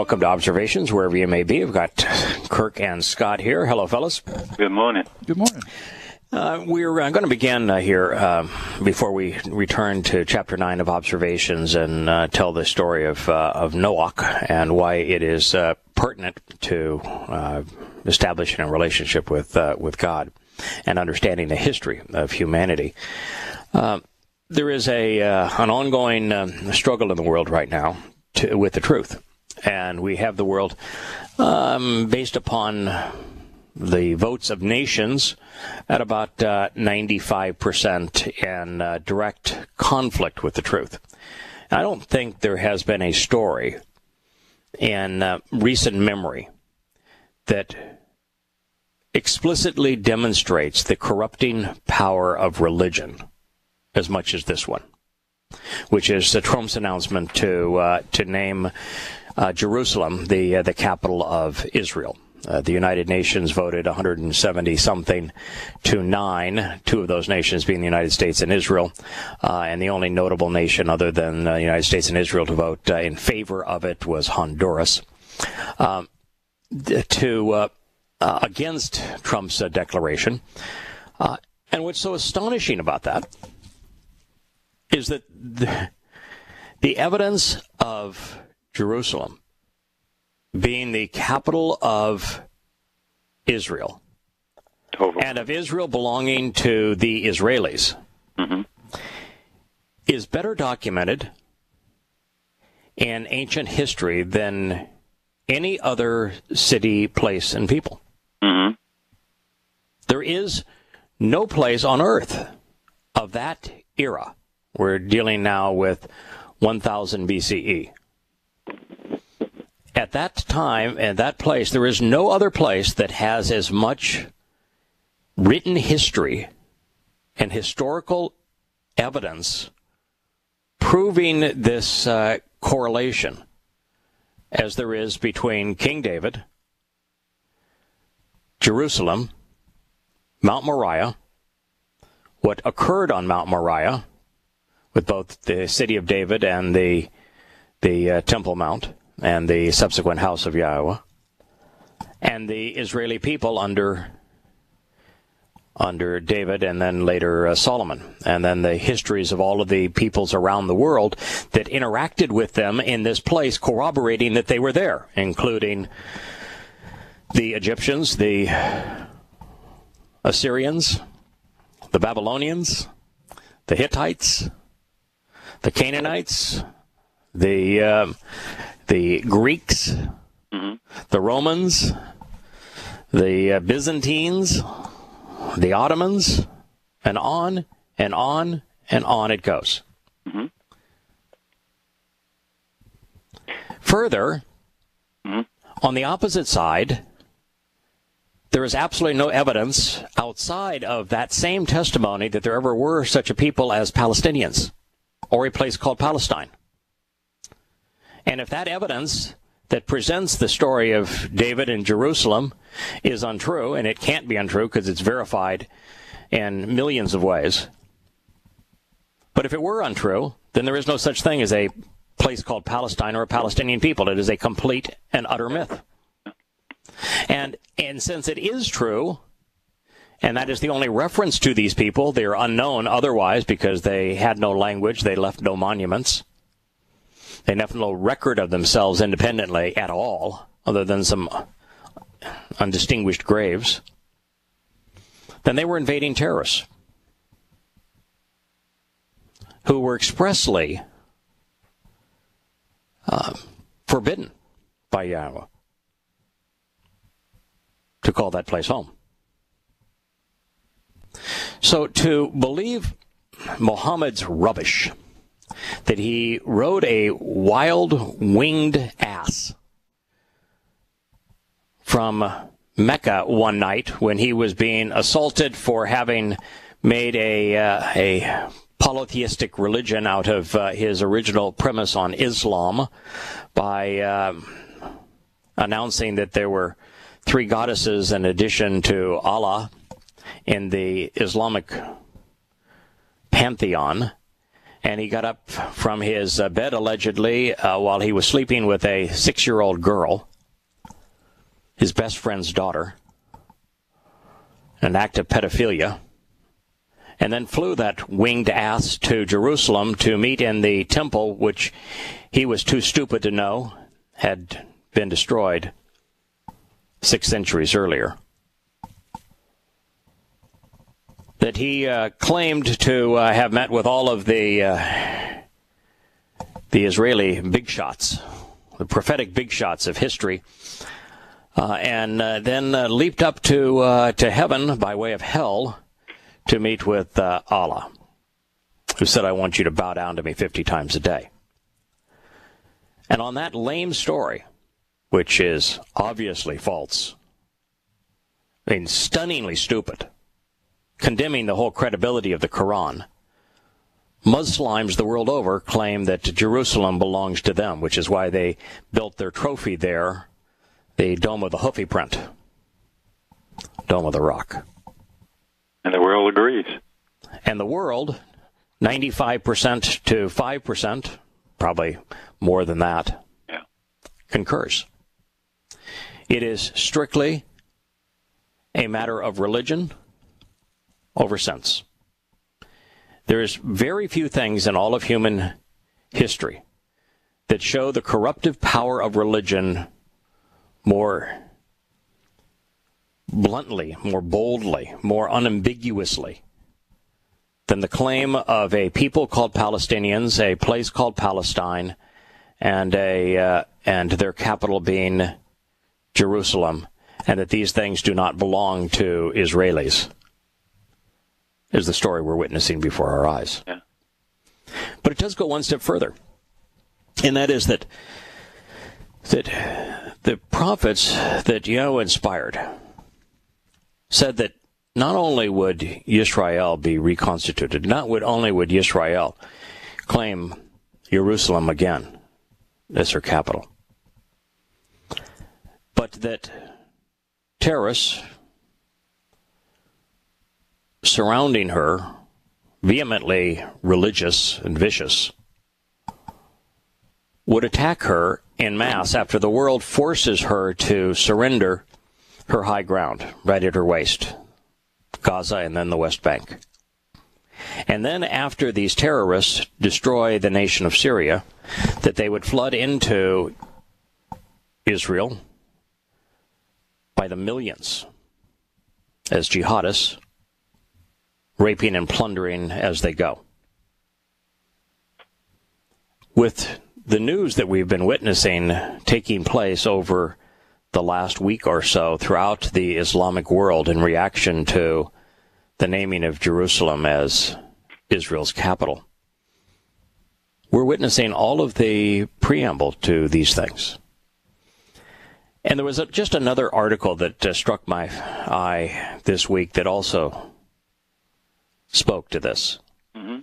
welcome to Observations, wherever you may be. We've got Kirk and Scott here. Hello, fellas. Good morning. Good morning. We're going to begin here before we return to Chapter 9 of Observations and tell the story of Noah and why it is pertinent to establishing a relationship with God and understanding the history of humanity. There is an ongoing struggle in the world right now with the truth. And we have the world based upon the votes of nations at about 95% in direct conflict with the truth. I don't think there has been a story in recent memory that explicitly demonstrates the corrupting power of religion as much as this one, which is Trump's announcement to name Jerusalem the capital of Israel. The United Nations voted 170-something to 9, two of those nations being the United States and Israel, and the only notable nation other than the United States and Israel to vote in favor of it was Honduras. Against Trump's declaration. And what's so astonishing about that is that the evidence of Jerusalem being the capital of Israel and of Israel belonging to the Israelis is better documented in ancient history than any other city, place, and people. There is no place on earth of that era. We're dealing now with 1000 BCE. At that time and that place, there is no other place that has as much written history and historical evidence proving this correlation as there is between King David, Jerusalem, Mount Moriah, what occurred on Mount Moriah, with both the city of David and the Temple Mount and the subsequent house of Yahowah, and the Israeli people under David and then later Solomon, and then the histories of all of the peoples around the world that interacted with them in this place, corroborating that they were there, including the Egyptians, the Assyrians, the Babylonians, the Hittites, the Canaanites, the Greeks, the Romans, the Byzantines, the Ottomans, and on and on and on it goes. Further, on the opposite side, there is absolutely no evidence outside of that same testimony that there ever were such a people as Palestinians or a place called Palestine. And if that evidence that presents the story of David and Jerusalem is untrue, and it can't be untrue because it's verified in millions of ways, but if it were untrue, then there is no such thing as a place called Palestine or a Palestinian people. It is a complete and utter myth. And since it is true, and that is the only reference to these people, they are unknown otherwise because they had no language, they left no monuments. They left no record of themselves independently at all, other than some undistinguished graves. Then they were invading terrorists who were expressly forbidden by Yahowah to call that place home. So to believe Muhammad's rubbish, that he rode a wild winged ass from Mecca one night when he was being assaulted for having made a polytheistic religion out of his original premise on Islam by announcing that there were 3 goddesses in addition to Allah in the Islamic pantheon, And he got up from his bed, allegedly, while he was sleeping with a 6-year-old girl, his best friend's daughter, an act of pedophilia, and then flew that winged ass to Jerusalem to meet in the temple, which he was too stupid to know had been destroyed 6 centuries earlier. That he claimed to have met with all of the Israeli big shots, the prophetic big shots of history, and then leaped up to heaven by way of hell to meet with Allah, who said, "I want you to bow down to me 50 times a day." And on that lame story, which is obviously false, I mean, stunningly stupid, condemning the whole credibility of the Quran, Muslims the world over claim that Jerusalem belongs to them, which is why they built their trophy there, the Dome of the Houthi print, Dome of the Rock. And the world agrees. And the world, 95% to 5%, probably more than that, yeah, concurs. It is strictly a matter of religion over sense. There's very few things in all of human history that show the corruptive power of religion more bluntly, more boldly, more unambiguously than the claim of a people called Palestinians, a place called Palestine, and their capital being Jerusalem, and that these things do not belong to Israelis, is the story we're witnessing before our eyes. Yeah. But it does go one step further, and that is that the prophets that Yahowah inspired said that not only would Yisrael be reconstituted, not only would Yisrael claim Jerusalem again as her capital, but that terrorists surrounding her, vehemently religious and vicious, would attack her en masse after the world forces her to surrender her high ground right at her waist, Gaza and then the West Bank. And then after these terrorists destroy the nation of Syria, that they would flood into Israel by the millions as jihadists, raping and plundering as they go. With the news that we've been witnessing taking place over the last week or so throughout the Islamic world in reaction to the naming of Jerusalem as Israel's capital, we're witnessing all of the preamble to these things. And there was just another article that struck my eye this week that also spoke to this. Mm-hmm.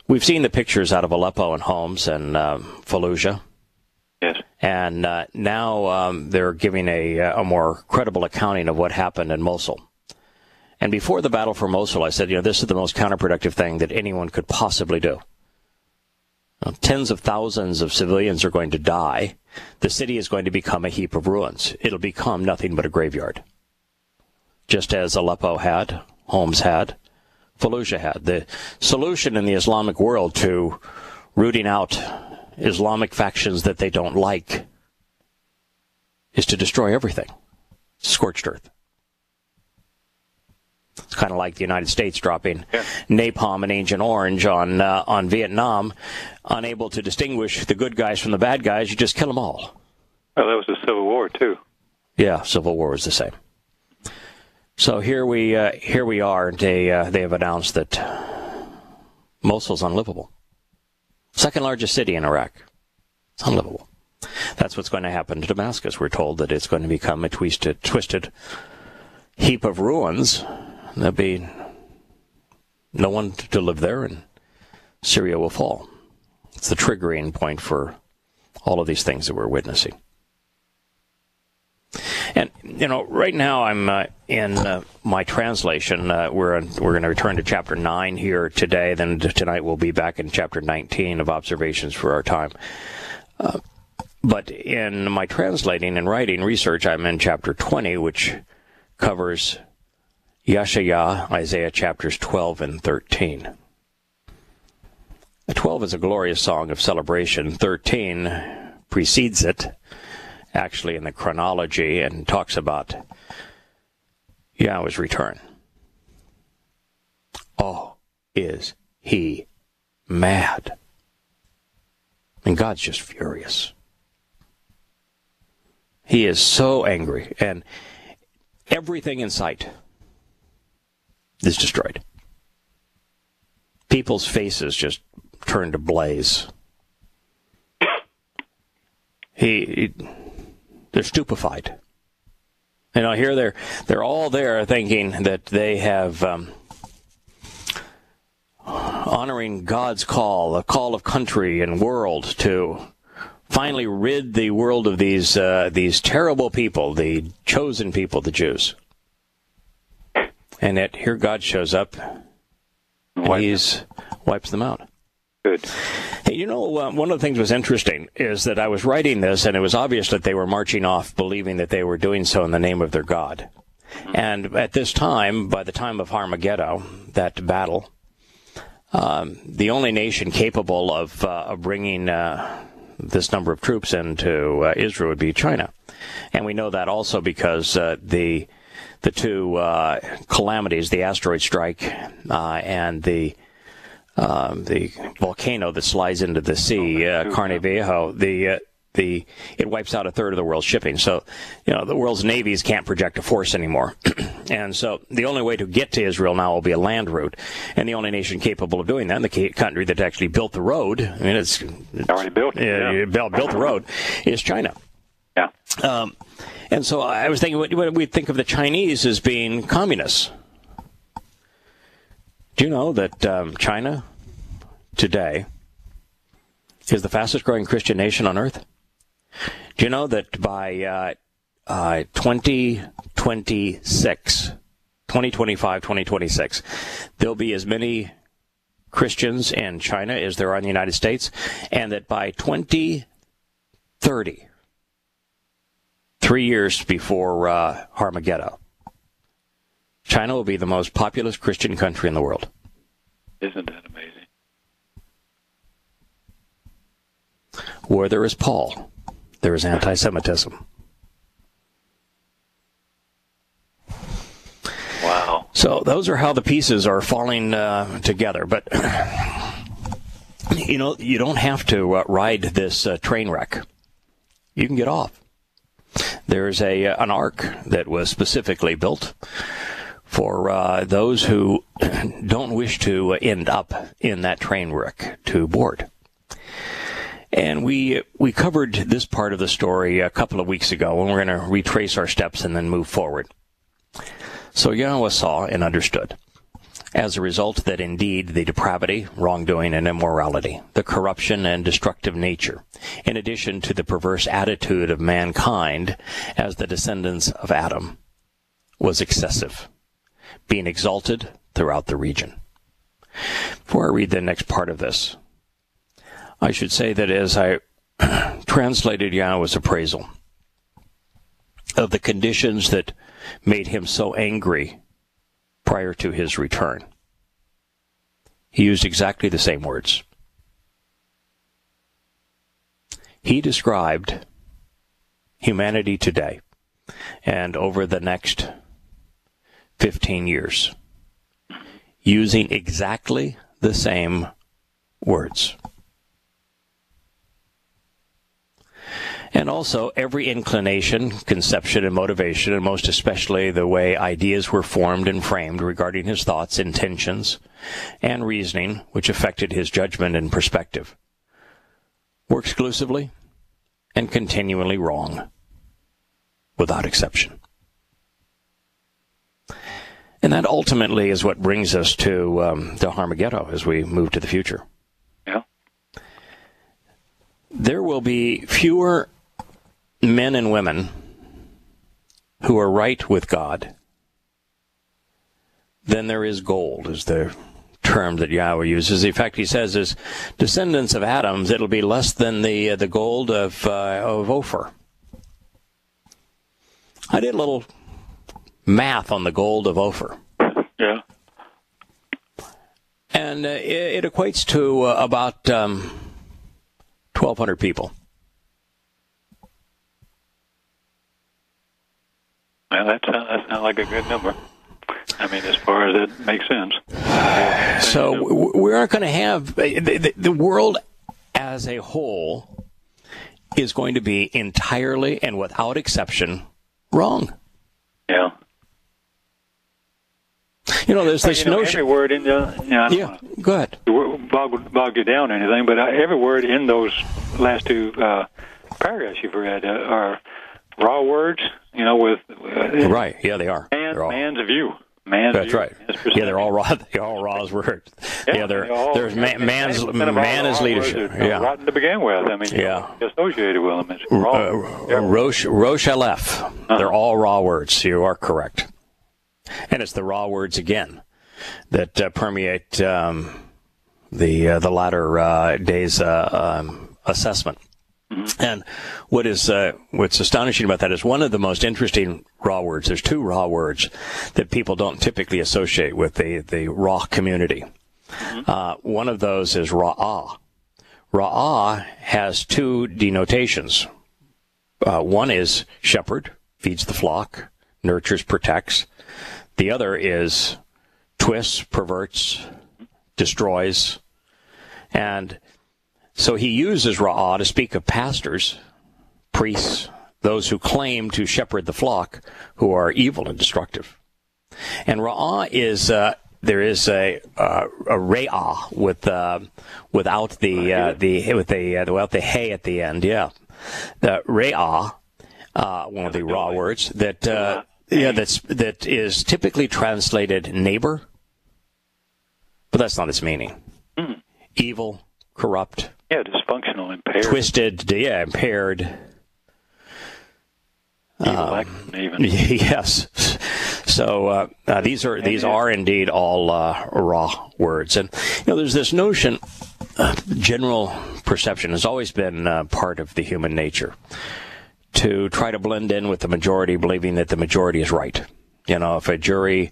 We've seen the pictures out of Aleppo and Homs and Fallujah. Yes. And now they're giving a more credible accounting of what happened in Mosul. And before the battle for Mosul, I said, this is the most counterproductive thing that anyone could possibly do. Tens of thousands of civilians are going to die. The city is going to become a heap of ruins. It'll become nothing but a graveyard. Just as Aleppo had, Homs had, Fallujah had. The solution in the Islamic world to rooting out Islamic factions that they don't like is to destroy everything. Scorched earth. It's kind of like the United States dropping napalm and Agent Orange on Vietnam, unable to distinguish the good guys from the bad guys. You just kill them all. Well, that was the Civil War too. Yeah, Civil War was the same. So here we are. They have announced that Mosul's unlivable. Second largest city in Iraq. It's unlivable. That's what's going to happen to Damascus. We're told that it's going to become a twisted heap of ruins. There'll be no one to live there, and Syria will fall. It's the triggering point for all of these things that we're witnessing. And right now I'm in my translation. We're going to return to chapter 9 here today. Then tonight we'll be back in chapter 19 of Observations for Our Time. But in my translating and writing research, I'm in chapter 20, which covers Yahowah, Isaiah chapters 12 and 13. 12 is a glorious song of celebration. 13 precedes it, actually in the chronology, and talks about Yahweh's return. Oh, is he mad? And God's just furious. He is so angry, and everything in sight is destroyed. People's faces just turn to blaze. They're stupefied. Here they're all there thinking that they have honoring God's call, a call of country and world to finally rid the world of these terrible people, the chosen people, the Jews. And yet here God shows up and he wipes them out. Good. Hey, one of the things that was interesting is that I was writing this, and it was obvious that they were marching off believing that they were doing so in the name of their God. And at this time, by the time of Armageddon, that battle, the only nation capable of bringing this number of troops into Israel would be China. And we know that also because the two calamities, the asteroid strike and the volcano that slides into the sea, Carne Viejo, it wipes out a third of the world's shipping. So, the world's navies can't project a force anymore. And so the only way to get to Israel now will be a land route. And the only nation capable of doing that, and the country that actually built the road, it's already built it. Built the road, is China. Yeah. And so I was thinking, what we think of the Chinese as being communists. Do you know that China today is the fastest growing Christian nation on earth? Do you know that by 2026, there'll be as many Christians in China as there are in the United States, and that by 2030, 3 years before Armageddon, China will be the most populous Christian country in the world. Isn't that amazing? Where there is Paul, there is anti-Semitism. Wow. So those are how the pieces are falling together. But, you don't have to ride this train wreck. You can get off. There's an ark that was specifically built for those who don't wish to end up in that train wreck to board. And we covered this part of the story a couple of weeks ago, and we're going to retrace our steps and then move forward. So Yahowah saw and understood, as a result, that indeed the depravity, wrongdoing, and immorality, the corruption and destructive nature, in addition to the perverse attitude of mankind as the descendants of Adam, was excessive, being exalted throughout the region. Before I read the next part of this, I should say that as I translated Yahowah's appraisal of the conditions that made him so angry prior to his return, he used exactly the same words. He described humanity today and over the next 15 years using exactly the same words. And also every inclination, conception, and motivation, and most especially the way ideas were formed and framed regarding his thoughts, intentions, and reasoning, which affected his judgment and perspective, were exclusively and continually wrong, without exception. And that ultimately is what brings us to Armageddon as we move to the future. Yeah. There will be fewer men and women who are right with God, then there is gold, is the term that Yahowah uses. In fact, he says, as descendants of Adam's, it'll be less than the gold of Ophir. I did a little math on the gold of Ophir. Yeah. And it equates to about 1,200 people. Well, that sounds like a good number. I mean, as far as it makes sense. So we aren't going to have the world as a whole is going to be entirely and without exception wrong. Yeah. You know, there's this notion. Every word in the Go ahead. Bog you down or anything, but every word in those last two paragraphs you've read are raw words. You know, with right. Yeah, they are. Man's view. That's right. Yeah, they're all raw. They're all raw as words. Yeah, there's man is leadership. Yeah, rotten to begin with. I mean, associated with them. It's Rosh Aleph. They're all raw words. You are correct. And it's the raw words again that permeate the latter days assessment. Mm-hmm. And what's astonishing about that is one of the most interesting raw words. There's two raw words that people don't typically associate with the raw community. Mm-hmm. One of those is ra'ah. Ra'ah has two denotations. One is shepherd, feeds the flock, nurtures, protects. The other is twists, perverts, destroys. And so he uses ra'ah to speak of pastors, priests, those who claim to shepherd the flock, who are evil and destructive. And ra'ah is there is a re'ah without the hay at the end. Yeah, the re'ah, one of the raw words that is typically translated neighbor, but that's not its meaning. Mm. Evil, corrupt. Yeah, dysfunctional, impaired. Twisted, impaired. Even. Yes. So these are indeed all raw words. And, there's this notion, general perception has always been part of the human nature, to try to blend in with the majority, believing that the majority is right. If a jury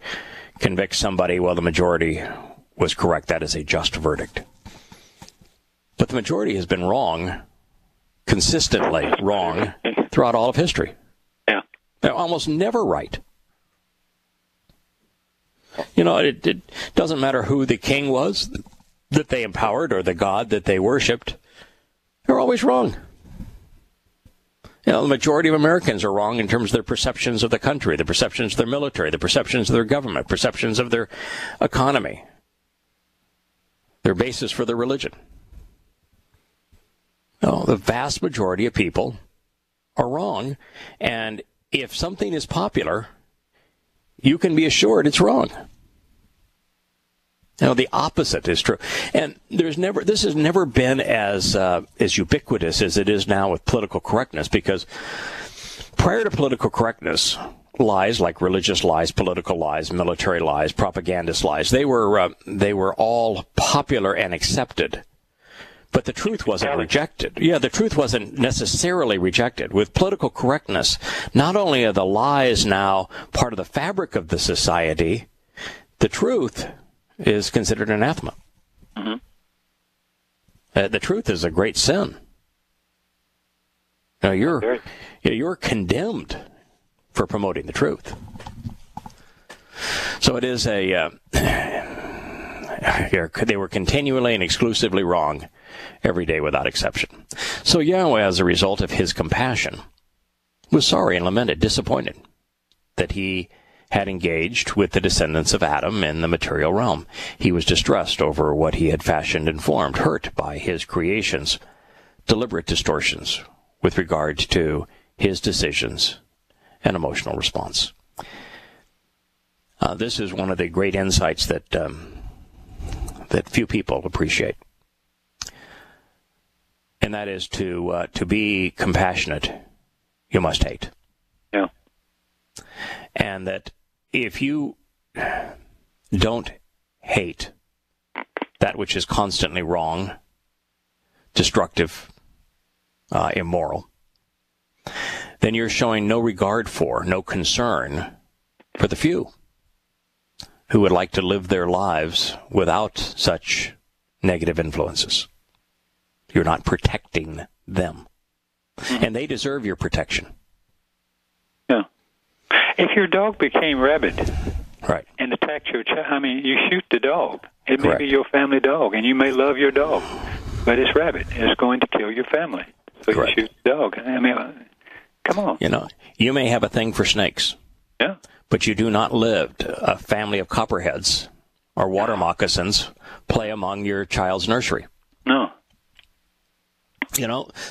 convicts somebody, well, the majority was correct. That is a just verdict. But the majority has been wrong, consistently wrong, throughout all of history. Yeah. They're almost never right. It doesn't matter who the king was that they empowered or the god that they worshipped. They're always wrong. The majority of Americans are wrong in terms of their perceptions of the country, the perceptions of their military, the perceptions of their government, perceptions of their economy, their basis for their religion. The vast majority of people are wrong, and if something is popular, you can be assured it's wrong. The opposite is true. And this has never been as ubiquitous as it is now with political correctness, because prior to political correctness, lies like religious lies, political lies, military lies, propagandist lies, they were all popular and accepted. But the truth wasn't rejected. Yeah, the truth wasn't necessarily rejected. With political correctness, not only are the lies now part of the fabric of the society, the truth is considered anathema. Mm-hmm. The truth is a great sin. You're condemned for promoting the truth. So it is they were continually and exclusively wrong every day without exception. So Yahowah, as a result of his compassion, was sorry and lamented, disappointed that he had engaged with the descendants of Adam in the material realm. He was distressed over what he had fashioned and formed, hurt by his creation's deliberate distortions with regard to his decisions and emotional response. This is one of the great insights that few people appreciate. And that is to be compassionate, you must hate. Yeah. And that if you don't hate that which is constantly wrong, destructive, immoral, then you're showing no regard for, no concern for the few who would like to live their lives without such negative influences. You're not protecting them. And they deserve your protection. Yeah. If your dog became rabid, right, and attacked your child, you shoot the dog. It Correct. may be your family dog, and you may love your dog, but it's rabid. It's going to kill your family. So Correct. You shoot the dog. Come on. You may have a thing for snakes. Yeah. But you do not live a family of copperheads or water moccasins play among your child's nursery. No.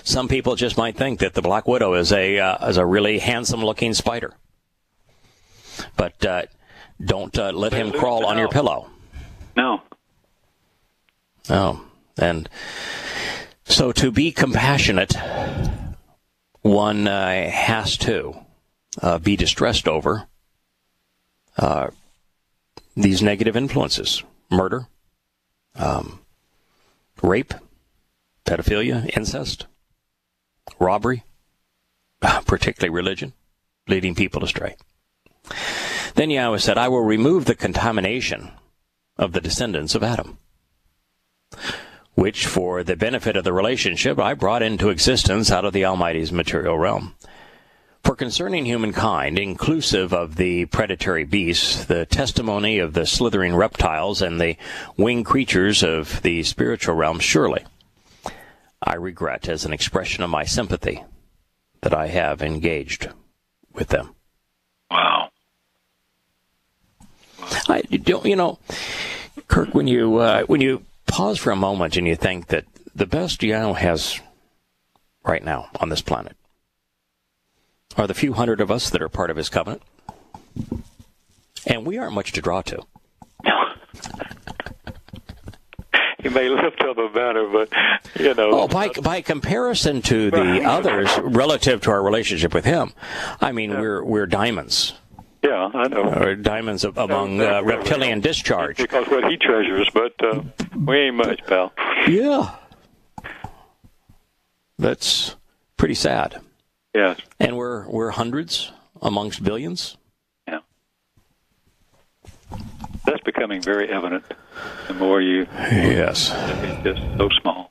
Some people just might think that the black widow is a really handsome-looking spider. But don't let him crawl on your pillow. No. Oh, and so to be compassionate, one has to be distressed over these negative influences: murder, rape, pedophilia, incest, robbery, particularly religion, leading people astray. Then Yahowah said, I will remove the contamination of the descendants of Adam, which for the benefit of the relationship I brought into existence out of the Almighty's material realm. For concerning humankind, inclusive of the predatory beasts, the testimony of the slithering reptiles, and the winged creatures of the spiritual realm, surely I regret, as an expression of my sympathy, that I have engaged with them. Wow. I don't, Kirk, when you pause for a moment and you think that the best Yahowah has right now on this planet are the few hundred of us that are part of his covenant, and we aren't much to draw to. You may lift up a banner, but, by comparison to the others, relative to our relationship with him, we're diamonds. Yeah, I know. Or diamonds among reptilian discharge. Because what he treasures, but we ain't much, pal. Yeah. That's pretty sad. Yes. And we're hundreds amongst billions. Yeah. That's becoming very evident the more you... Yes. It's just so small.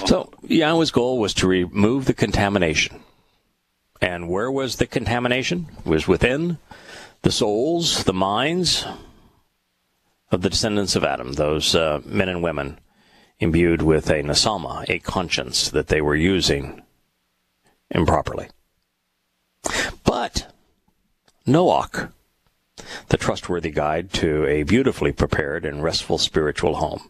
So Yahowah's goal was to remove the contamination. And where was the contamination? It was within the souls, the minds of the descendants of Adam, those men and women imbued with a nasama, a conscience that they were using improperly. But Noach, the trustworthy guide to a beautifully prepared and restful spiritual home,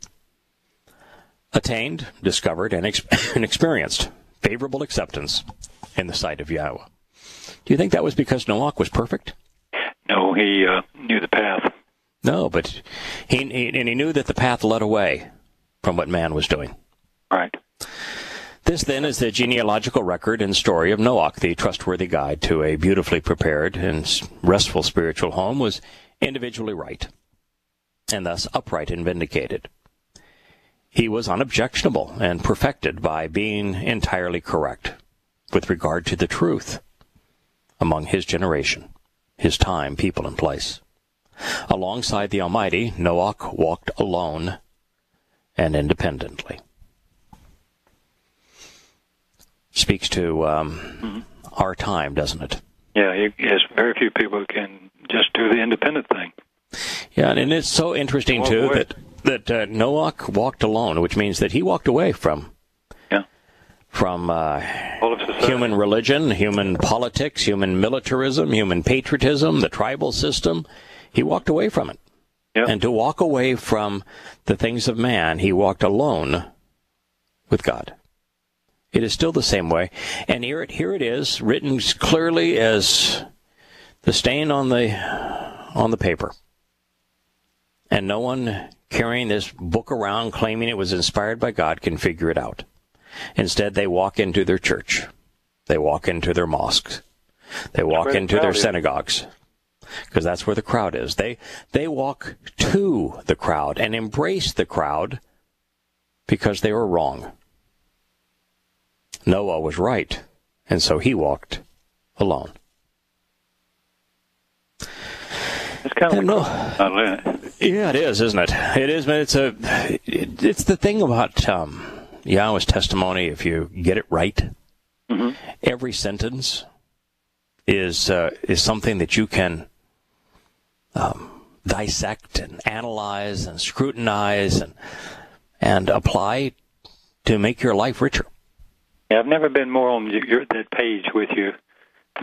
attained, discovered, and experienced favorable acceptance in the sight of Yahowah. Do you think that was because Noach was perfect? No, he knew the path. No, but he knew that the path led away from what man was doing. Right. This, then, is the genealogical record and story of Noach, the trustworthy guide to a beautifully prepared and restful spiritual home, was individually right, and thus upright and vindicated. He was unobjectionable and perfected by being entirely correct with regard to the truth among his generation, his time, people, and place. Alongside the Almighty, Noach walked alone and independently. Speaks to our time, doesn't it? Yeah, yes, very few people can just do the independent thing. Yeah, and it's so interesting, too, that Noach walked alone, which means that he walked away from human religion, human politics, human militarism, human patriotism, the tribal system. He walked away from it. Yeah. And to walk away from the things of man, he walked alone with God. It is still the same way. And here it is, written clearly as the stain on the paper. And no one carrying this book around claiming it was inspired by God can figure it out. Instead, they walk into their church. They walk into their mosques. They walk into their synagogues because that's where the crowd is. They walk to the crowd and embrace the crowd because they were wrong. Noah was right, and so he walked alone. It's kind of yeah, it is, isn't it? It is, but it's the thing about Yahowah's testimony. If you get it right, every sentence is something that you can dissect and analyze and scrutinize and apply to make your life richer. Yeah, I've never been more on that page with you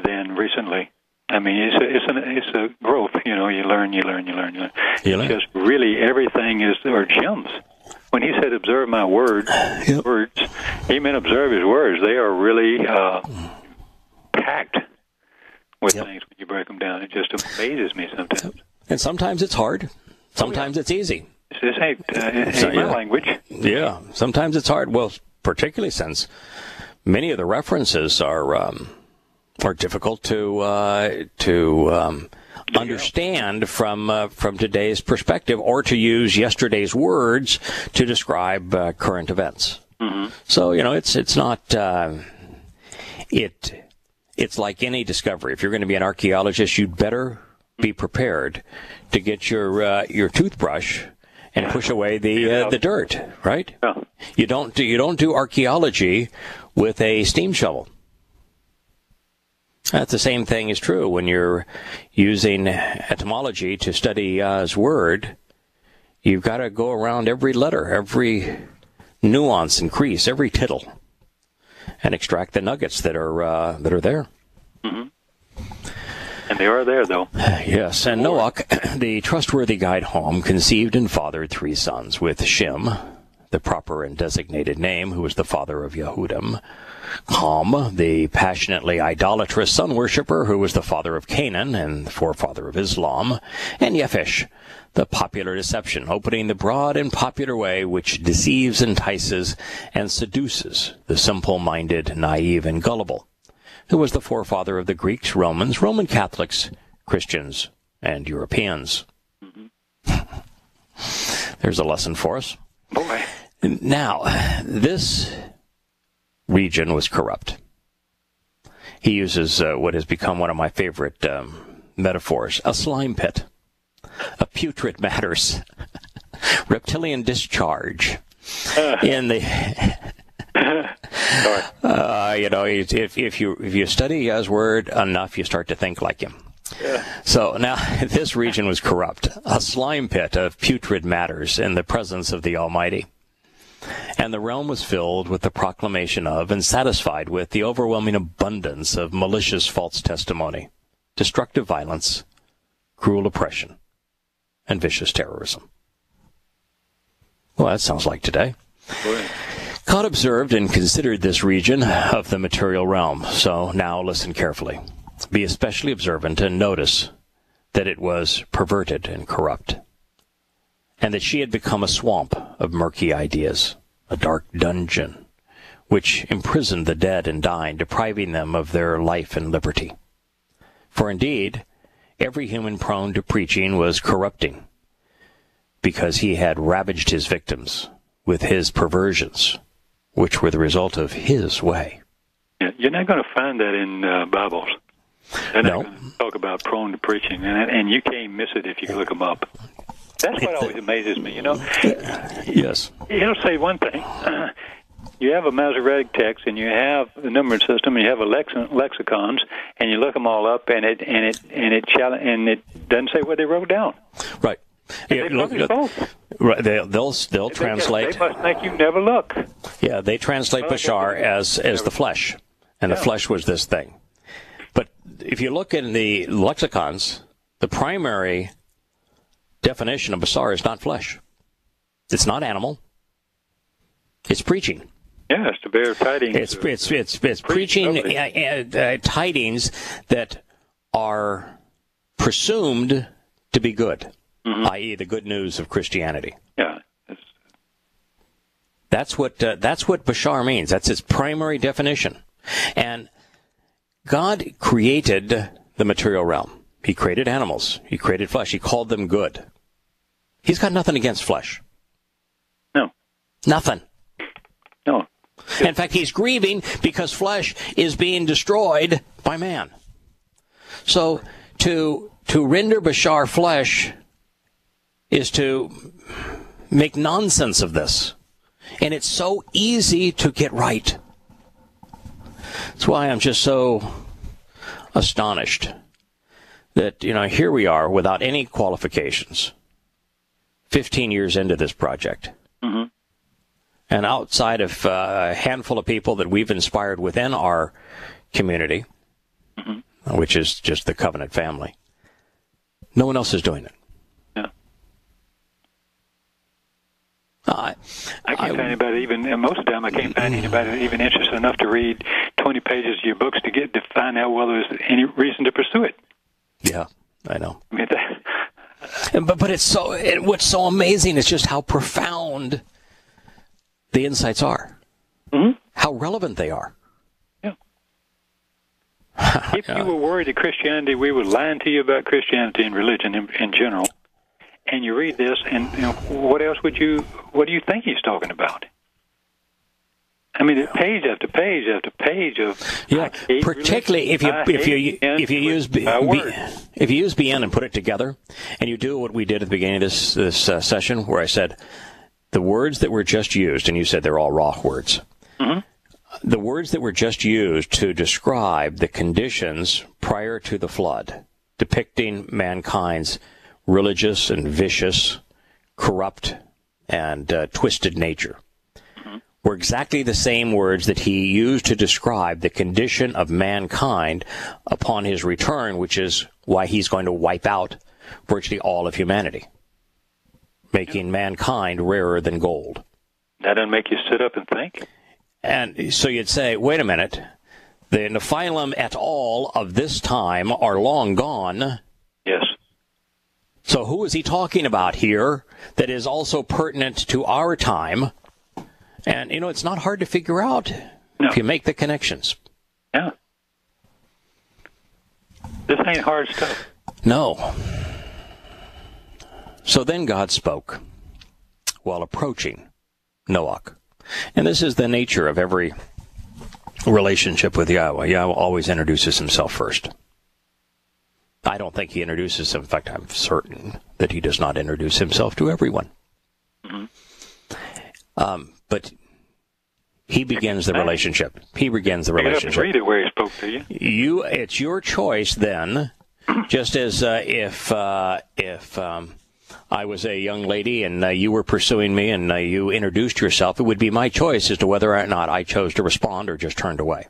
than recently. I mean, it's a growth. You know, you learn. It's just really everything are gems. When he said, "Observe my words," he meant observe his words. They are really packed with things when you break them down. It just amazes me sometimes. And sometimes it's hard. Sometimes it's easy. This ain't my language. Yeah, sometimes it's hard. Well, particularly since many of the references are difficult to understand from today's perspective, or to use yesterday's words to describe current events. So it's not it's like any discovery. If you're going to be an archaeologist, you'd better be prepared to get your toothbrush and push away the dirt, right? Yeah. You don't do archaeology with a steam shovel. That's the same thing is true when you're using etymology to study Yah's word. You've got to go around every letter, every nuance and crease, every tittle, and extract the nuggets that are there. And they are there, though. Yes, and Noah, the trustworthy guide home, conceived and fathered 3 sons, with Shem, the proper and designated name, who was the father of Yehudim; Ham, the passionately idolatrous sun worshipper, who was the father of Canaan and the forefather of Islam; and Yefesh, the popular deception, opening the broad and popular way which deceives, entices, and seduces the simple-minded, naive, and gullible, who was the forefather of the Greeks, Romans, Roman Catholics, Christians, and Europeans. There's a lesson for us. Boy. Now, this region was corrupt. He uses what has become one of my favorite metaphors: a slime pit, a putrid matters, reptilian discharge in the... if you study Yah's word enough, you start to think like him. Yeah. So now this region was corrupt, a slime pit of putrid matters in the presence of the Almighty. And the realm was filled with the proclamation of and satisfied with the overwhelming abundance of malicious false testimony, destructive violence, cruel oppression, and vicious terrorism. Well, that sounds like today. Boy. God observed and considered this region of the material realm. So now listen carefully. Be especially observant and notice that it was perverted and corrupt, and that she had become a swamp of murky ideas, a dark dungeon, which imprisoned the dead and dying, depriving them of their life and liberty. For indeed, every human prone to preaching was corrupting, because he had ravaged his victims with his perversions, which were the result of his way. Yeah, you're not going to find that in Bibles. They're not going to talk about prone to preaching, and you can't miss it if you look them up. That's what always amazes me, Yes. It'll say one thing. You have a Masoretic text, and you have the numbering system, and you have a lexicons, and you look them all up, and it doesn't say what they wrote down. Right. Yeah, right. They'll translate. They must make you never look. Yeah, they translate Bashar as the flesh, and the flesh was this thing. But if you look in the lexicons, the primary definition of Bashar is not flesh. It's not animal. It's preaching. Yeah, it's to bear tidings. It's preaching tidings that are presumed to be good, i.e., the good news of Christianity. Yeah, that's what Bashar means. That's its primary definition, and God created the material realm. He created animals. He created flesh. He called them good. He's got nothing against flesh. No. Nothing. No. In fact, he's grieving because flesh is being destroyed by man. So to render Bashar flesh is to make nonsense of this. And it's so easy to get right. That's why I'm just so astonished that, here we are without any qualifications, 15 years into this project. Mm-hmm. And outside of a handful of people that we've inspired within our community, mm-hmm. which is just the Covenant family, no one else is doing it. Yeah. I can't find anybody most of the time I can't find anybody even interested enough to read 20 pages of your books to find out whether there's any reason to pursue it. Yeah, I know. I mean, but what's so amazing is just how profound the insights are, mm-hmm. how relevant they are. Yeah. If you were worried that Christianity, we were lying to you about Christianity and religion in general, and you read this, and what do you think he's talking about? I mean, page after page after page of particularly if you use BN and put it together, and you do what we did at the beginning of this session, where I said the words that were just used, and you said they're all raw words. Mm-hmm. The words that were just used to describe the conditions prior to the flood, depicting mankind's religious and vicious, corrupt and twisted nature, were exactly the same words that he used to describe the condition of mankind upon his return, which is why he's going to wipe out virtually all of humanity, making mankind rarer than gold. That doesn't make you sit up and think? And so you'd say, wait a minute, the Nephilim et al. Of this time are long gone. Yes. So who is he talking about here that is also pertinent to our time? And, it's not hard to figure out if you make the connections. Yeah. This ain't hard stuff. No. So then God spoke while approaching Noah. And this is the nature of every relationship with Yahowah. Yahowah always introduces himself first. I don't think he introduces him. In fact, I'm certain that he does not introduce himself to everyone. Mm-hmm. But he begins the relationship. He begins the relationship. Read it where he spoke to you. It's your choice then. Just as if I was a young lady and you were pursuing me and you introduced yourself, it would be my choice as to whether or not I chose to respond or just turned away.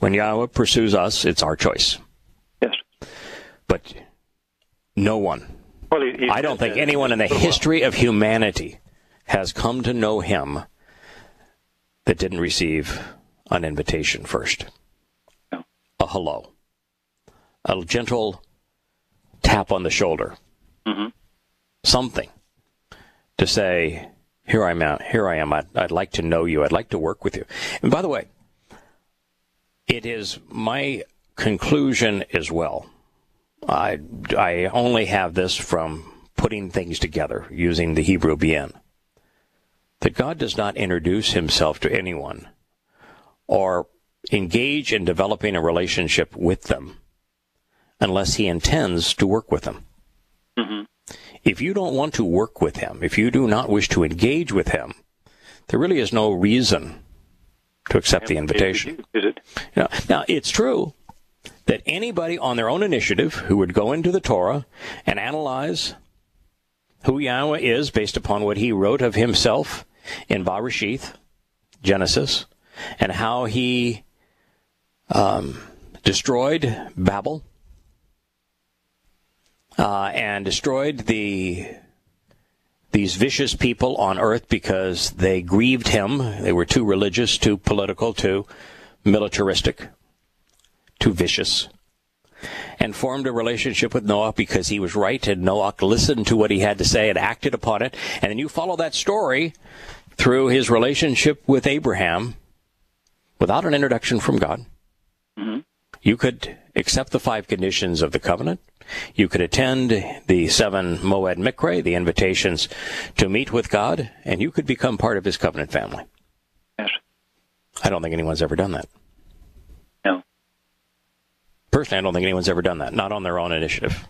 When Yahowah pursues us, it's our choice. Yes. But no one, I don't think anyone in the history of humanity has come to know him that didn't receive an invitation first. No. A hello. A gentle tap on the shoulder. Mm-hmm. Something to say, here I am. I'd like to know you. I'd like to work with you. And by the way, it is my conclusion as well. I only have this from putting things together using the Hebrew bien, that God does not introduce himself to anyone or engage in developing a relationship with them unless he intends to work with them. Mm-hmm. If you don't want to work with him, if you do not wish to engage with him, there really is no reason to accept the invitation. Is it? Now, it's true that anybody on their own initiative who would go into the Torah and analyze who Yahowah is based upon what he wrote of himself in Bereshith, Genesis, and how he destroyed Babel and destroyed these vicious people on earth because they grieved him. They were too religious, too political, too militaristic, too vicious, and formed a relationship with Noah because he was right, and Noah listened to what he had to say and acted upon it. And then you follow that story through his relationship with Abraham without an introduction from God. Mm-hmm. You could accept the 5 conditions of the covenant. You could attend the 7 Moed Mikre, the invitations to meet with God, and you could become part of his covenant family. Yes. I don't think anyone's ever done that. No. Personally, I don't think anyone's ever done that, not on their own initiative.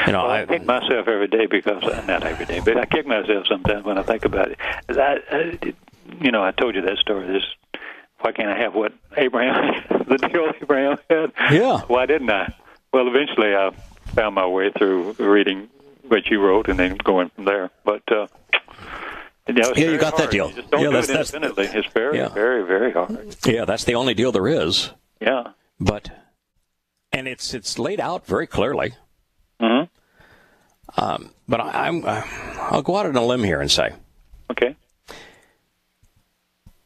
You know, I kick myself every day because, not every day, but I kick myself sometimes when I think about it. I told you that story. Why can't I have what Abraham, the deal Abraham had? Yeah. Why didn't I? Well, eventually I found my way through reading what you wrote and then going from there. But you got that deal. You just don't do it independently. It's very, very, very hard. Yeah, that's the only deal there is. Yeah. And it's laid out very clearly. Mm-hmm. But I'll go out on a limb here and say, okay,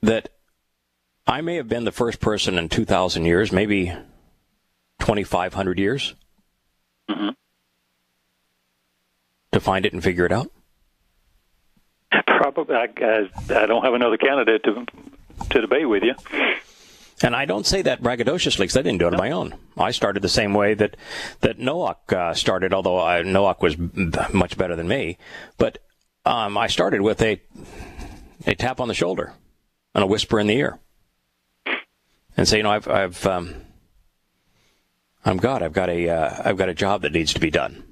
that I may have been the first person in 2,000 years, maybe 2,500 years, to find it and figure it out. Probably. I don't have another candidate to debate with you. And I don't say that braggadociously because I didn't do it on my own. I started the same way that Noach started, although Noach was much better than me. But I started with a tap on the shoulder and a whisper in the ear, and say, I'm God. I've got a job that needs to be done,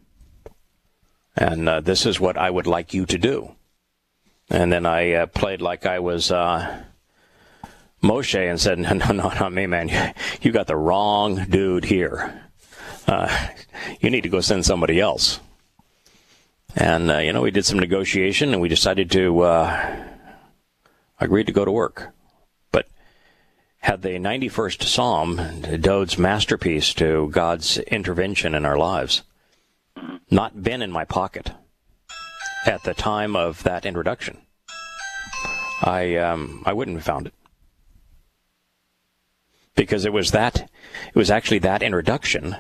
and this is what I would like you to do. And then I played like I was Moshe and said, no, not me, man. You got the wrong dude here. You need to go send somebody else. And, we did some negotiation, and we decided to agreed to go to work. But had the 91st Psalm, Dode's masterpiece to God's intervention in our lives, not been in my pocket at the time of that introduction, I wouldn't have found it. Because it was actually that introduction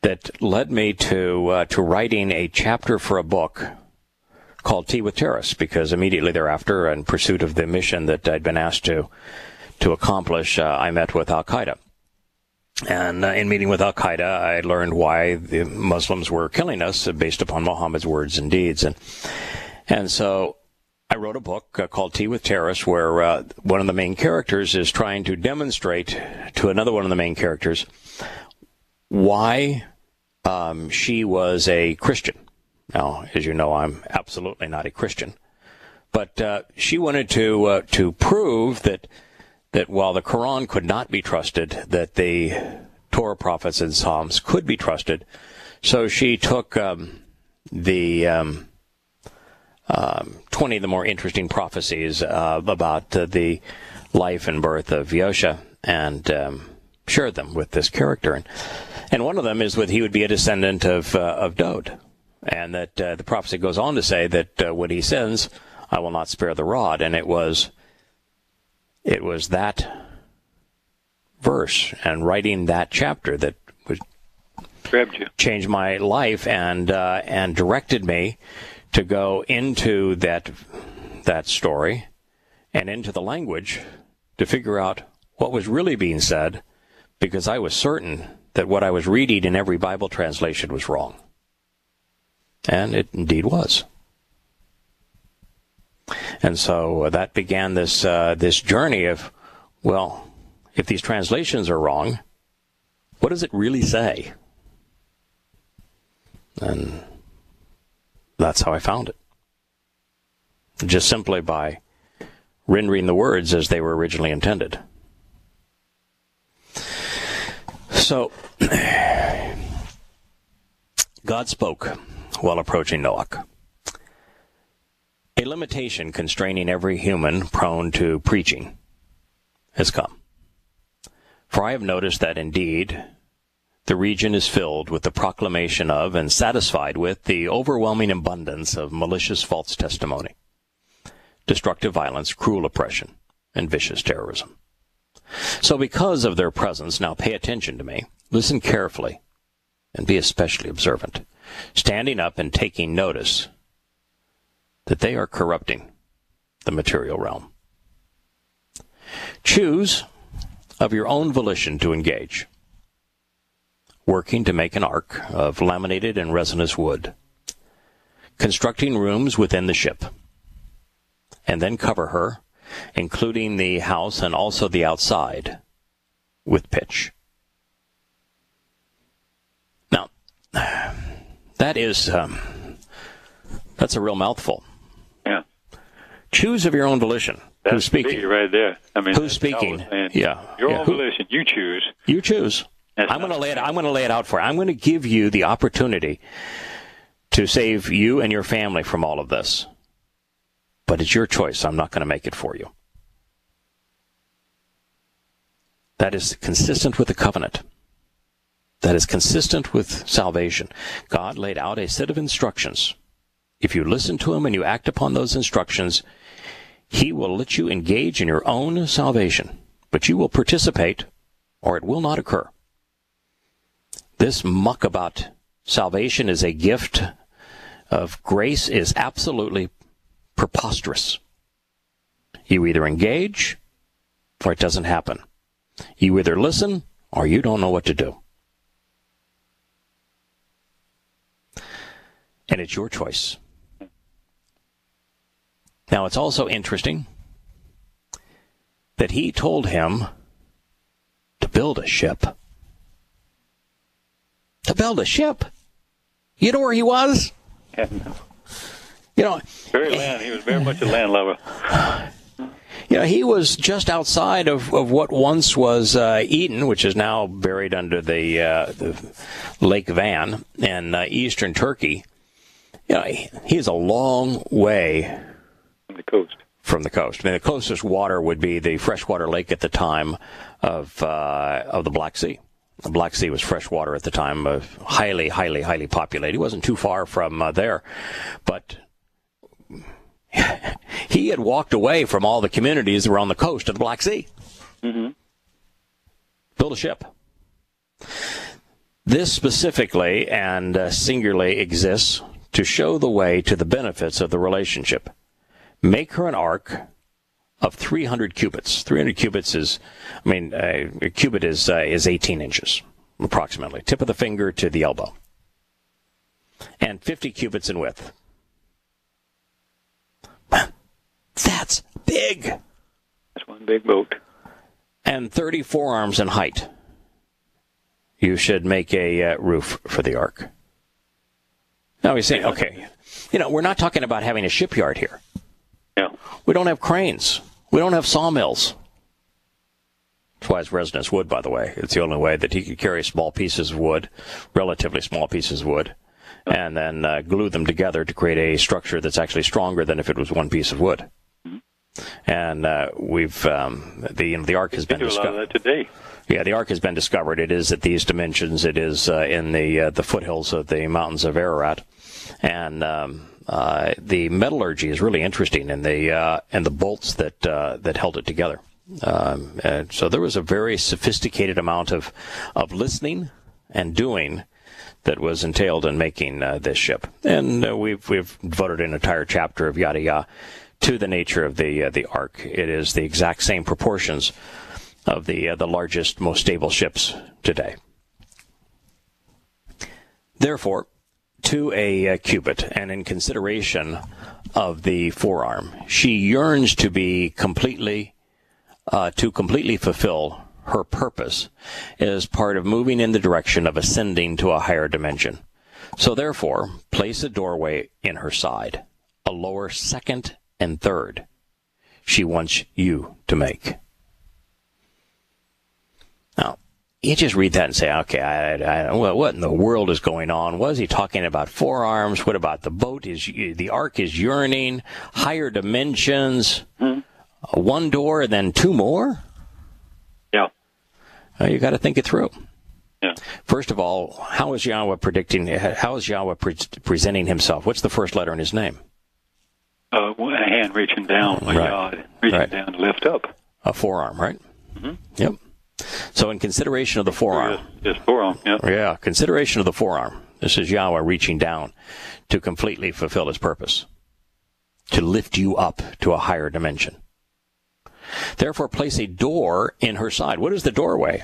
that led me to writing a chapter for a book called Tea with Terrorists, because immediately thereafter, in pursuit of the mission that I'd been asked to accomplish, I met with Al-Qaeda. And in meeting with Al-Qaeda, I learned why the Muslims were killing us based upon Muhammad's words and deeds. And so I wrote a book called Tea with Terrorists, where one of the main characters is trying to demonstrate to another one of the main characters why she was a Christian. Now, as you know, I'm absolutely not a Christian. But she wanted to prove that while the Quran could not be trusted, that the Torah, prophets, and Psalms could be trusted. So she took the 20 of the more interesting prophecies about the life and birth of Yosha and shared them with this character. And one of them is that he would be a descendant of Dode. And that the prophecy goes on to say that when he sins, I will not spare the rod. And it was that verse and writing that chapter that changed my life and directed me to go into that story and into the language to figure out what was really being said, because I was certain that what I was reading in every Bible translation was wrong. And it indeed was. And so that began this journey of, well, if these translations are wrong, what does it really say? And that's how I found it. Just simply by rendering the words as they were originally intended. So, God spoke while approaching Noach. A limitation constraining every human prone to preaching has come. For I have noticed that indeed the region is filled with the proclamation of and satisfied with the overwhelming abundance of malicious false testimony, destructive violence, cruel oppression, and vicious terrorism. So because of their presence, now pay attention to me, listen carefully, and be especially observant, standing up and taking notice that they are corrupting the material realm. Choose of your own volition to engage, working to make an ark of laminated and resinous wood, constructing rooms within the ship, and then cover her, including the house and also the outside, with pitch. Now, that's a real mouthful. Yeah. Choose of your own volition. That's who's speaking? Right there. I mean, who's speaking? Yeah. Your own volition. You choose. You choose. I'm going to lay it out for you. I'm going to give you the opportunity to save you and your family from all of this. But it's your choice. I'm not going to make it for you. That is consistent with the covenant. That is consistent with salvation. God laid out a set of instructions. If you listen to him and you act upon those instructions, he will let you engage in your own salvation. But you will participate, or it will not occur. This muck about salvation is a gift of grace is absolutely preposterous. You either engage, or it doesn't happen. You either listen, or you don't know what to do. And it's your choice. Now, it's also interesting that he told him to build a ship. To build a ship? You know where he was? Yeah. You know, he was very much a landlubber. You know, he was just outside of what once was Eden, which is now buried under the Lake Van in eastern Turkey. You know, he's a long way from the coast. I mean, the closest water would be the freshwater lake at the time of the Black Sea. The Black Sea was freshwater at the time, highly, highly, highly populated. He wasn't too far from there, but he had walked away from all the communities that were on the coast of the Black Sea. Mm-hmm. Build a ship. This specifically and singularly exists to show the way to the benefits of the relationship. Make her an ark of 300 cubits. 300 cubits is, a cubit is 18 inches, approximately. Tip of the finger to the elbow. And 50 cubits in width. That's big. That's one big boat. And 30 forearms in height. You should make a roof for the ark. Now we say, okay, we're not talking about having a shipyard here. Yeah. We don't have cranes. We don't have sawmills. That's why it's resinous wood, by the way. It's the only way that he could carry small pieces of wood, relatively small pieces of wood, and then glue them together to create a structure that's actually stronger than if it was one piece of wood. Mm-hmm. And the ark has been discovered. A lot of that today. Yeah, the ark has been discovered. It is at these dimensions. It is in the foothills of the mountains of Ararat, and the metallurgy is really interesting, and the bolts that held it together. And so there was a very sophisticated amount of listening and doing that was entailed in making this ship. And we've devoted an entire chapter of Yahowah to the nature of the ark. It is the exact same proportions of the largest, most stable ships today. Therefore, to a cubit, and in consideration of the forearm, she yearns to be completely fulfill her purpose as part of moving in the direction of ascending to a higher dimension. So therefore, place a doorway in her side, a lower second and third. She wants you to make. Now, you just read that and say, okay, what in the world is going on? Was he talking about forearms? What about the boat? The ark is yearning, higher dimensions, one door and then two more? Yeah. You got to think it through. Yeah. First of all, how is Yahowah presenting himself? What's the first letter in his name? A hand reaching down, reaching down to lift up. A forearm, right? Mm-hmm. Yep. So in consideration of the forearm. Just forearm, yeah. Yeah, consideration of the forearm. This is Yahowah reaching down to completely fulfill his purpose, to lift you up to a higher dimension. Therefore, place a door in her side. What is the doorway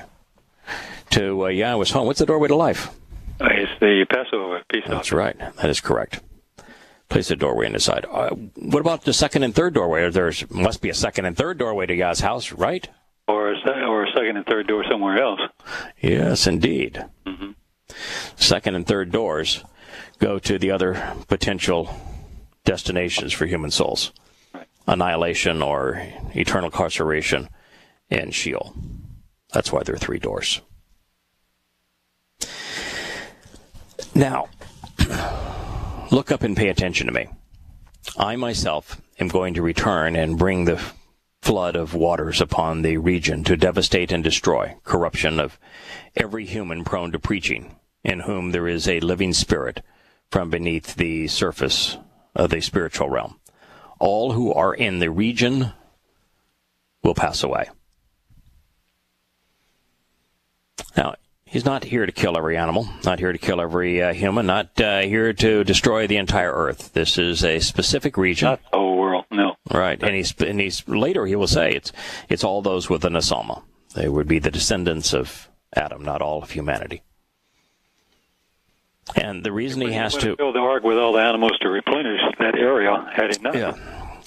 to Yahowah's home? What's the doorway to life? It's the Passover peace offering. That's right. That is correct. Place a doorway in the side. What about the second and third doorway? There must be a second and third doorway to Yah's house, right? Or a second and third door somewhere else. Yes, indeed. Mm-hmm. Second and third doors go to the other potential destinations for human souls. Right. Annihilation or eternal incarceration in Sheol. That's why there are 3 doors. Now, look up and pay attention to me. I myself am going to return and bring the flood of waters upon the region to devastate and destroy corruption of every human prone to preaching, in whom there is a living spirit from beneath the surface of the spiritual realm. All who are in the region will pass away. Now, he's not here to kill every animal, not here to kill every human, not here to destroy the entire earth. This is a specific region. Not the whole world, no. Right, and he's later he will say it's all those with an Asama. They would be the descendants of Adam, not all of humanity. And the reason he has to fill the ark with all the animals to replenish that area had it not. Yeah,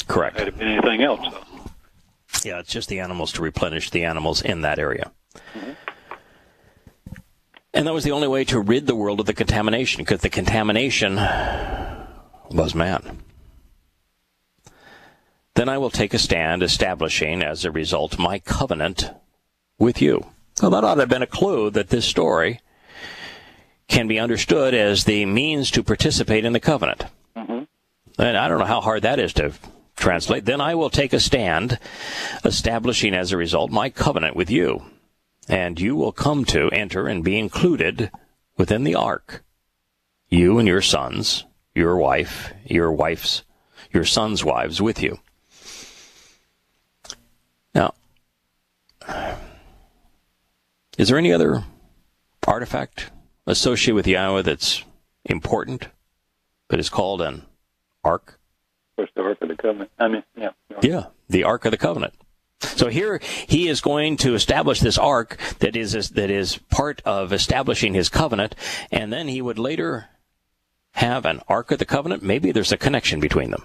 correct. Had it been anything else. So. Yeah, it's just the animals to replenish the animals in that area. Mm-hmm. And that was the only way to rid the world of the contamination, because the contamination was man. Then I will take a stand, establishing, as a result, my covenant with you. Well, that ought to have been a clue that this story can be understood as the means to participate in the covenant. Mm-hmm. And I don't know how hard that is to translate. Then I will take a stand, establishing, as a result, my covenant with you. And you will come to enter and be included within the ark. You and your sons, your wife, your sons' wives with you. Now, is there any other artifact associated with Yahowah that's important, that is called an ark? Of course, the Ark of the Covenant. Yeah, the Ark of the Covenant. So here he is going to establish this ark that is part of establishing his covenant, and then he would later have an Ark of the Covenant. Maybe there's a connection between them.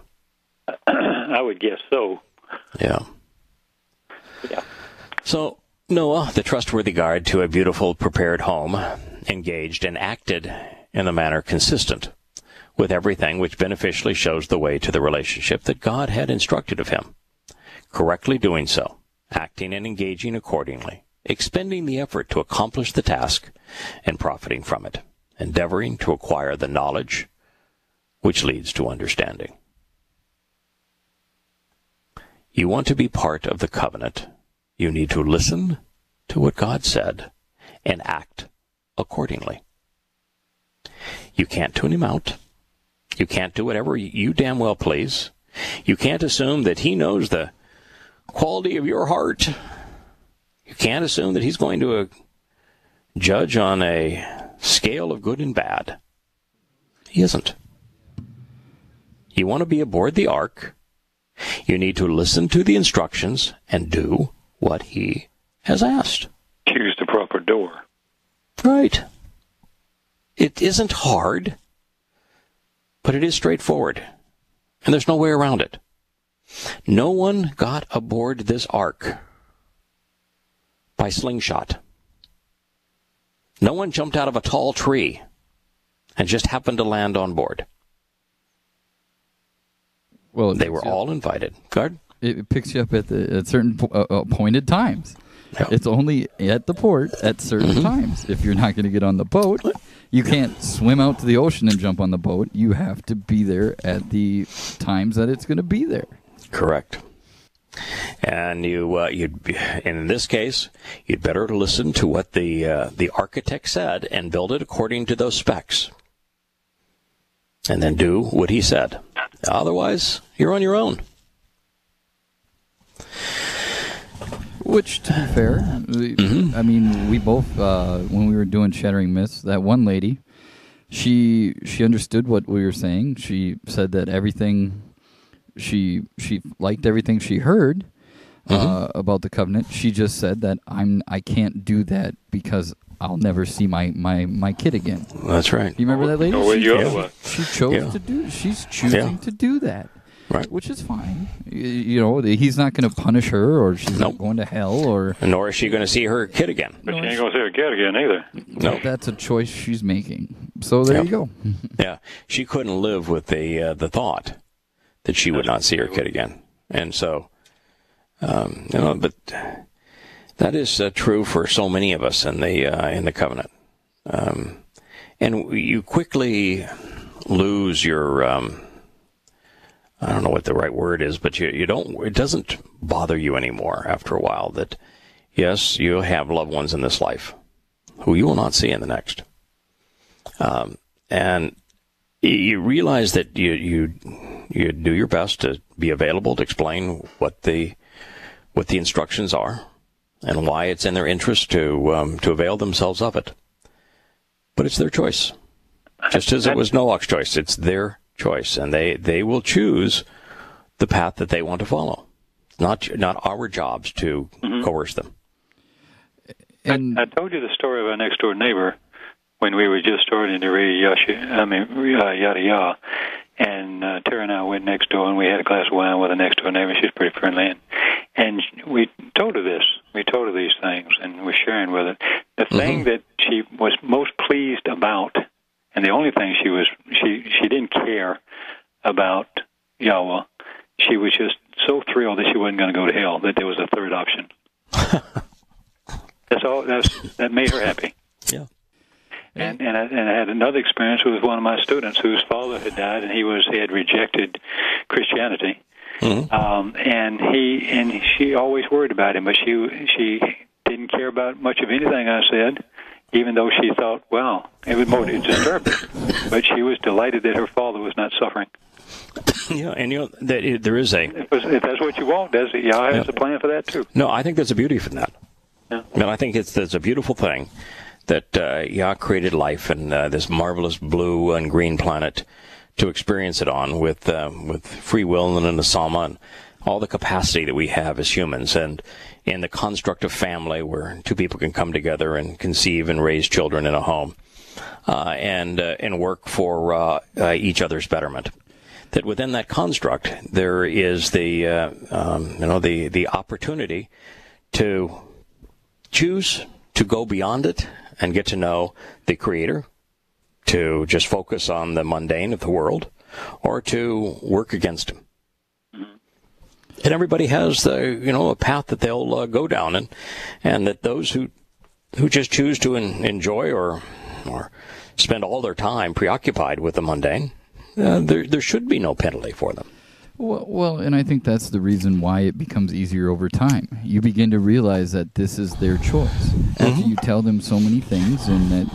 I would guess so. Yeah. So Noah, the trustworthy guide to a beautiful, prepared home, engaged and acted in a manner consistent with everything which beneficially shows the way to the relationship that God had instructed of him. Correctly doing so, acting and engaging accordingly, expending the effort to accomplish the task and profiting from it, endeavoring to acquire the knowledge which leads to understanding. You want to be part of the covenant, you need to listen to what God said and act accordingly. You can't tune him out. You can't do whatever you damn well please. You can't assume that he knows the quality of your heart. You can't assume that he's going to judge on a scale of good and bad. He isn't. You want to be aboard the ark, you need to listen to the instructions and do what he has asked. Choose the proper door. Right. It isn't hard, but it is straightforward, and there's no way around it. No one got aboard this ark by slingshot. No one jumped out of a tall tree and just happened to land on board. Well, they were all invited. Guard? It picks you up at certain appointed times. Yeah. It's only at the port at certain times. If you're not going to get on the boat, you can't swim out to the ocean and jump on the boat. You have to be there at the times that it's going to be there. Correct. And in this case, you'd better listen to what the architect said and build it according to those specs. And then do what he said. Otherwise, you're on your own. Which, to be fair, I mean, we both, when we were doing Shattering Myths, that one lady, she understood what we were saying. She said that everything, she liked everything she heard. about the covenant. She just said that I can't do that because I'll never see my kid again. That's right. You remember that lady? She chose to do. She's choosing to do that. Right. Which is fine. He's not going to punish her, or she's not going to hell, or nor is she going to see her kid again. But she ain't going to see her kid again either. No, that's a choice she's making. So there you go. Yeah, she couldn't live with the thought that she would not see her kid again, and so but that is true for so many of us in the covenant, and you quickly lose your. I don't know what the right word is, but you don't. It doesn't bother you anymore after a while that, yes, you have loved ones in this life who you will not see in the next, and you realize that you do your best to be available to explain what the instructions are and why it's in their interest to avail themselves of it. But it's their choice, just as it was Noah's choice. It's their choice, and they will choose the path that they want to follow. Not our jobs to coerce them. And I told you the story of our next door neighbor when we were just starting to read Yada Yah, and Tara and I went next door and we had a glass of wine with a next door neighbor. She's pretty friendly, and we told her this. We told her these things, and we're sharing with her. The thing that she was most pleased about, and the only thing she didn't care about Yahowah. She was just so thrilled that she wasn't going to go to hell, that there was a third option. That's all. That made her happy. Yeah. And I had another experience with one of my students whose father had died, and he had rejected Christianity. And she always worried about him, but she didn't care about much of anything I said. Even though she thought, wow, it would more disturb her. But she was delighted that her father was not suffering. Yeah, and that there is if that's what you want, Yah has a plan for that too. No, I think there's a beauty in that. Yeah. And I think there's a beautiful thing that Yah created life and this marvelous blue and green planet to experience it on with free will and an asama and all the capacity that we have as humans, and in the construct of family where two people can come together and conceive and raise children in a home, and work for each other's betterment. That within that construct there is the opportunity to choose to go beyond it and get to know the Creator, to just focus on the mundane of the world, or to work against Him. And everybody has a path that they'll go down, and that those who just choose to enjoy or spend all their time preoccupied with the mundane, there should be no penalty for them. Well, and I think that's the reason why it becomes easier over time. You begin to realize that this is their choice. After you tell them so many things, and that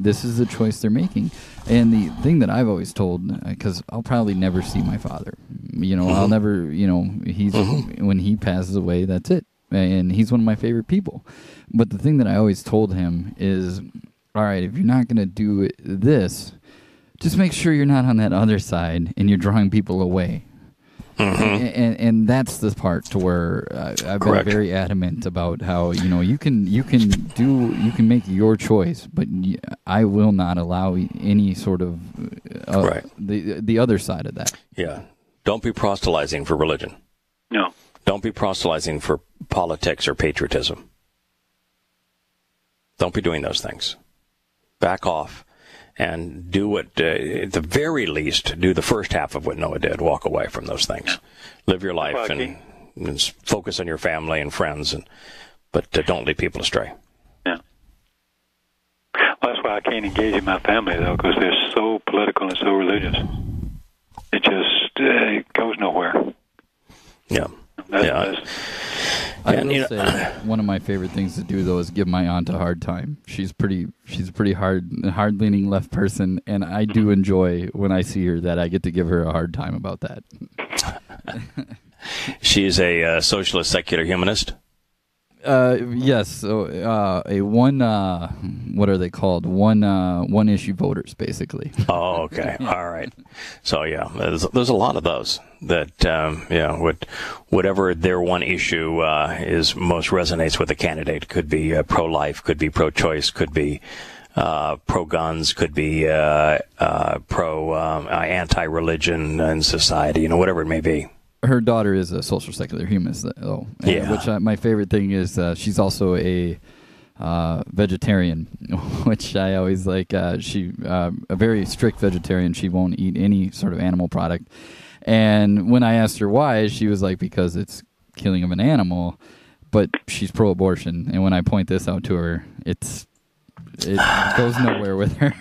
this is the choice they're making. And the thing that I've always told, because I'll probably never see my father. I'll never, he's when he passes away, that's it. And he's one of my favorite people. But the thing that I always told him is, all right, if you're not going to do this, just make sure you're not on that other side and you're drawing people away. And that's the part to where I've been very adamant about how you can make your choice, but I will not allow any sort of the other side of that. Yeah, don't be proselytizing for religion. No, don't be proselytizing for politics or patriotism. Don't be doing those things. Back off. And do what, at the very least, do the first half of what Noah did. Walk away from those things. Live your life and focus on your family and friends, but don't lead people astray. Yeah. Well, that's why I can't engage in my family, though, because they're so political and so religious. It just it goes nowhere. Yeah. I will say one of my favorite things to do though is give my aunt a hard time. She's a pretty hard leaning left person, and I do enjoy when I see her that I get to give her a hard time about that. She's a socialist secular humanist. Yes. So a one. What are they called? One issue voters, basically. Oh, okay. All right. So yeah, there's a lot of those that whatever their one issue is most resonates with the candidate. Could be pro-life, could be pro-choice, could be pro-guns, could be anti-religion and society. Whatever it may be. Her daughter is a social secular humanist, though. Yeah. Which my favorite thing is she's also a vegetarian, which I always like. She a very strict vegetarian. She won't eat any sort of animal product. And when I asked her why, she was like, because it's killing of an animal. But she's pro-abortion. And when I point this out to her, it goes nowhere with her.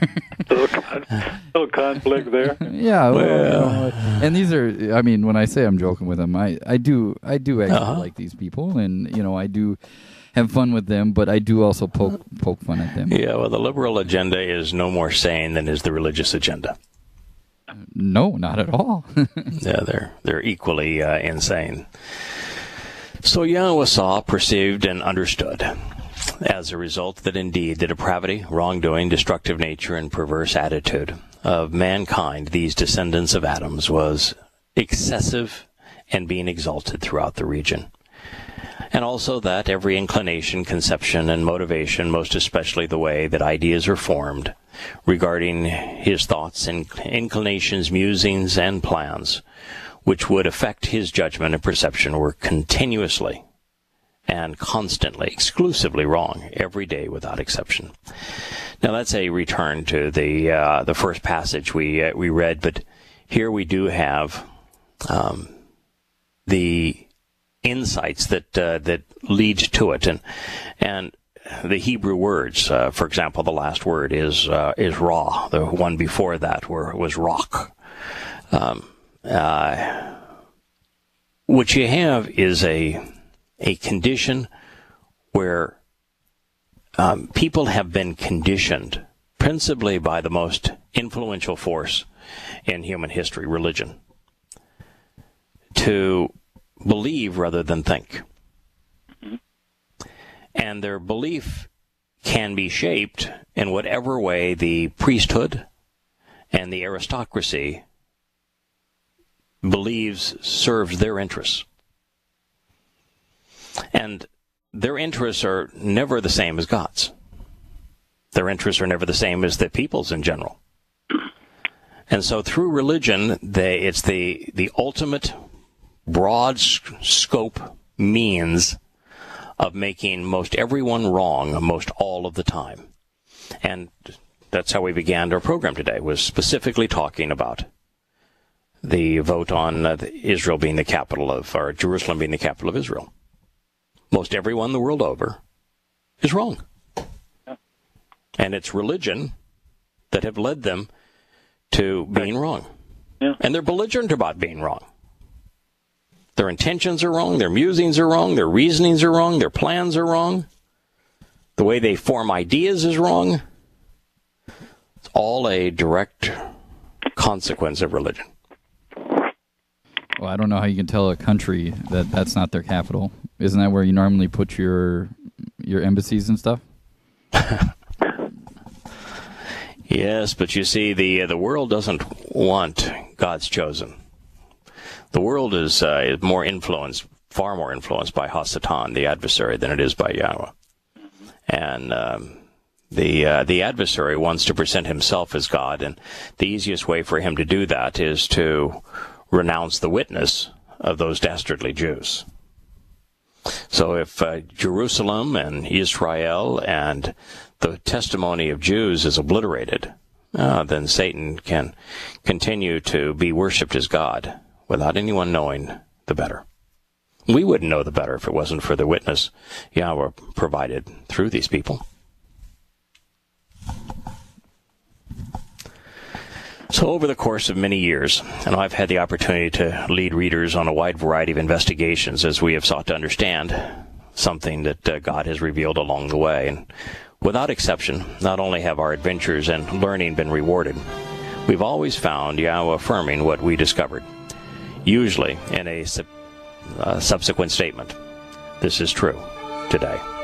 Little conflict there. Yeah. Well, and these are, I mean, when I say I'm joking with them, I do actually like these people, and I do have fun with them, but I do also poke fun at them. Yeah. Well, the liberal agenda is no more sane than is the religious agenda. No, not at all. Yeah, they're equally insane. So Yahowah saw, perceived, and understood, as a result, that indeed the depravity, wrongdoing, destructive nature, and perverse attitude of mankind, these descendants of Adam's, was excessive and being exalted throughout the region. And also that every inclination, conception, and motivation, most especially the way that ideas are formed regarding his thoughts and inclinations, musings, and plans, which would affect his judgment and perception, were continuously and constantly, exclusively wrong, every day without exception. Now that's a return to the first passage we read, but here we do have the insights that lead to it, and the Hebrew words. For example, the last word is ra. The one before that was rock. What you have is a condition where people have been conditioned, principally by the most influential force in human history, religion, to believe rather than think. And their belief can be shaped in whatever way the priesthood and the aristocracy believes serves their interests. And their interests are never the same as God's. Their interests are never the same as the people's in general. And so through religion, it's the ultimate broad scope means of making most everyone wrong most all of the time. And that's how we began our program today, was specifically talking about the vote on Israel being the capital of, or Jerusalem being the capital of Israel. Most everyone the world over is wrong. Yeah. And it's religion that have led them to being wrong. Yeah. And they're belligerent about being wrong. Their intentions are wrong, their musings are wrong, their reasonings are wrong, their plans are wrong. The way they form ideas is wrong. It's all a direct consequence of religion. Well, I don't know how you can tell a country that that's not their capital. Isn't that where you normally put your embassies and stuff? Yes, but you see, the world doesn't want God's chosen. The world is more influenced, far more influenced by Hasatan, the adversary, than it is by Yahowah. And the adversary wants to present himself as God, and the easiest way for him to do that is to renounce the witness of those dastardly Jews. So if Jerusalem and Israel and the testimony of Jews is obliterated, then Satan can continue to be worshipped as God without anyone knowing the better. We wouldn't know the better if it wasn't for the witness Yahowah provided through these people. So over the course of many years, and I've had the opportunity to lead readers on a wide variety of investigations as we have sought to understand something that God has revealed along the way. And without exception, not only have our adventures and learning been rewarded, we've always found Yahowah affirming what we discovered, usually in a subsequent statement. This is true. today.